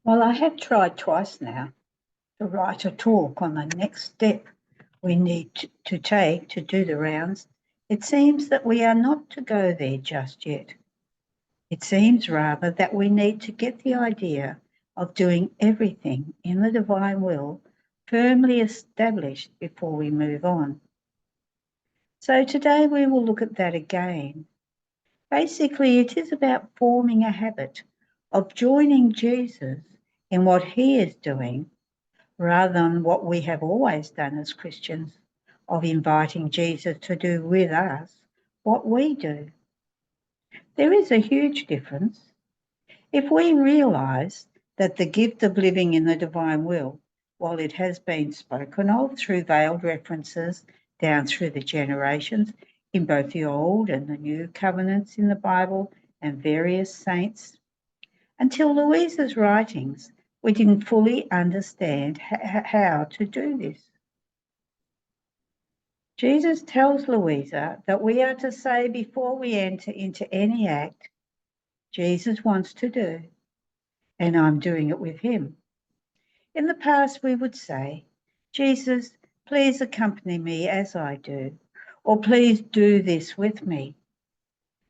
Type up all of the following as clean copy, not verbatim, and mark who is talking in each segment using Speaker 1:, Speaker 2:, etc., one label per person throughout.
Speaker 1: Well, I have tried twice now to write a talk on the next step we need to take to do the rounds. It seems that we are not to go there just yet. It seems rather that we need to get the idea of doing everything in the divine will firmly established before we move on. So today we will look at that again. Basically, it is about forming a habit of joining Jesus in what he is doing rather than what we have always done as Christians, of inviting Jesus to do with us what we do. There is a huge difference. If we realise that the gift of living in the divine will, while it has been spoken of through veiled references down through the generations in both the Old and the New covenants in the Bible and various saints, until Louisa's writings, we didn't fully understand how to do this. Jesus tells Louisa that we are to say before we enter into any act, Jesus wants to do, and I'm doing it with him. In the past, we would say, Jesus, please accompany me as I do, or please do this with me,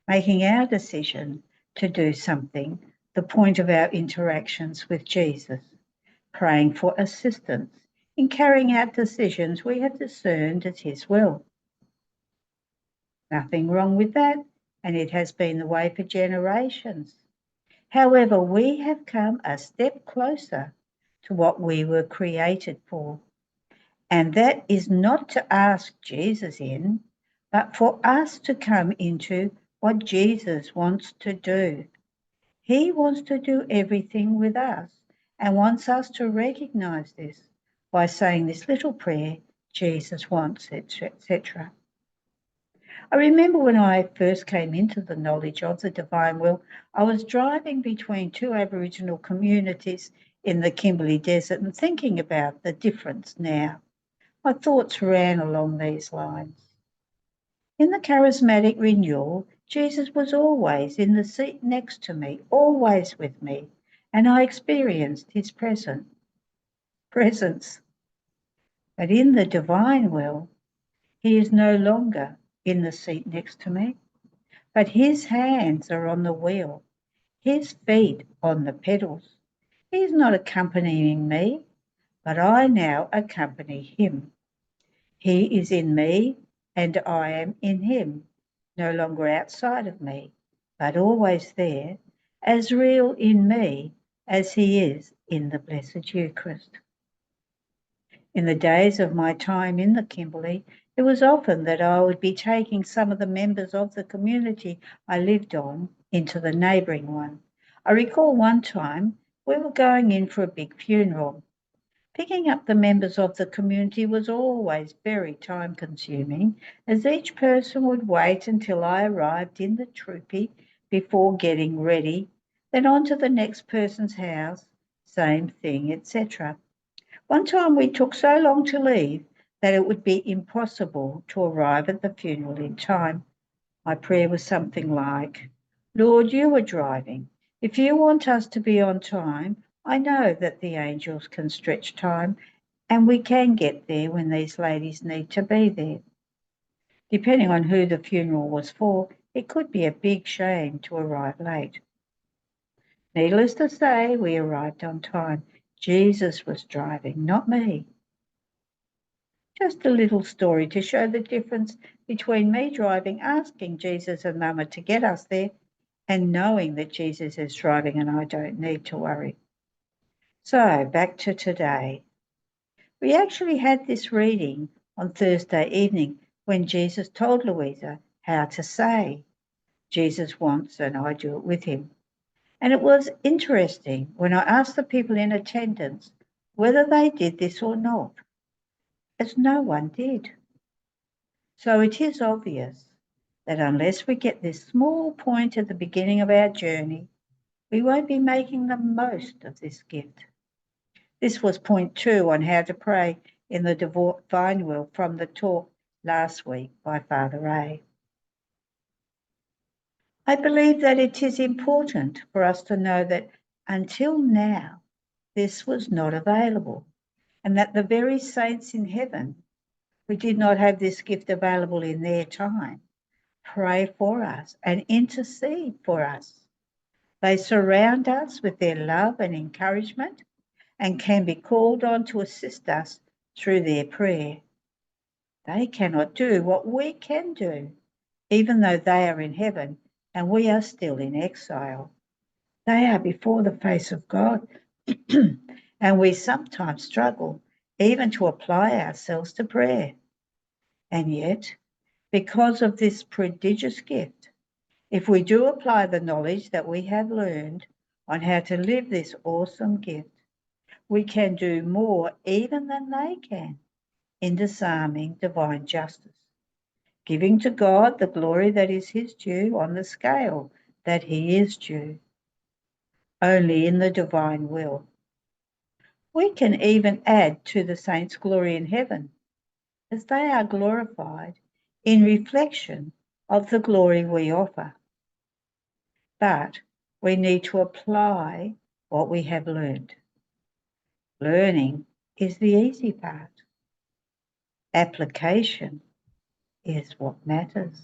Speaker 1: making our decision to do something the point of our interactions with Jesus, praying for assistance in carrying out decisions we have discerned as his will. Nothing wrong with that, and it has been the way for generations. However, we have come a step closer to what we were created for, and that is not to ask Jesus in, but for us to come into what Jesus wants to do. He wants to do everything with us and wants us to recognise this by saying this little prayer, Jesus wants, etc. I remember when I first came into the knowledge of the divine will, I was driving between two Aboriginal communities in the Kimberley Desert and thinking about the difference now. My thoughts ran along these lines. In the charismatic renewal, Jesus was always in the seat next to me, always with me, and I experienced his presence. But in the divine will, he is no longer in the seat next to me, but his hands are on the wheel, his feet on the pedals. He is not accompanying me, but I now accompany him. He is in me and I am in him, no longer outside of me, but always there, as real in me as he is in the Blessed Eucharist. In the days of my time in the Kimberley, it was often that I would be taking some of the members of the community I lived on into the neighbouring one. I recall one time we were going in for a big funeral. Picking up the members of the community was always very time-consuming, as each person would wait until I arrived in the troopy before getting ready, then on to the next person's house, same thing, etc. One time we took so long to leave that it would be impossible to arrive at the funeral in time. My prayer was something like, Lord, you are driving. If you want us to be on time, I know that the angels can stretch time and we can get there when these ladies need to be there. Depending on who the funeral was for, it could be a big shame to arrive late. Needless to say, we arrived on time. Jesus was driving, not me. Just a little story to show the difference between me driving, asking Jesus and Mama to get us there, and knowing that Jesus is driving and I don't need to worry. So back to today. We actually had this reading on Thursday evening when Jesus told Louisa how to say, Jesus wants and I do it with him. And it was interesting when I asked the people in attendance whether they did this or not, as no one did. So it is obvious that unless we get this small point at the beginning of our journey, we won't be making the most of this gift. This was point 2 on how to pray in the divine will from the talk last week by Father Ray. I believe that it is important for us to know that until now, this was not available, and that the very saints in heaven who did not have this gift available in their time pray for us and intercede for us. They surround us with their love and encouragement and can be called on to assist us through their prayer. They cannot do what we can do, even though they are in heaven and we are still in exile. They are before the face of God, and we sometimes struggle even to apply ourselves to prayer. And yet, because of this prodigious gift, if we do apply the knowledge that we have learned on how to live this awesome gift, we can do more even than they can in disarming divine justice, giving to God the glory that is his due on the scale that he is due, only in the divine will. We can even add to the saints' glory in heaven, as they are glorified in reflection of the glory we offer. But we need to apply what we have learned. Learning is the easy part. Application is what matters.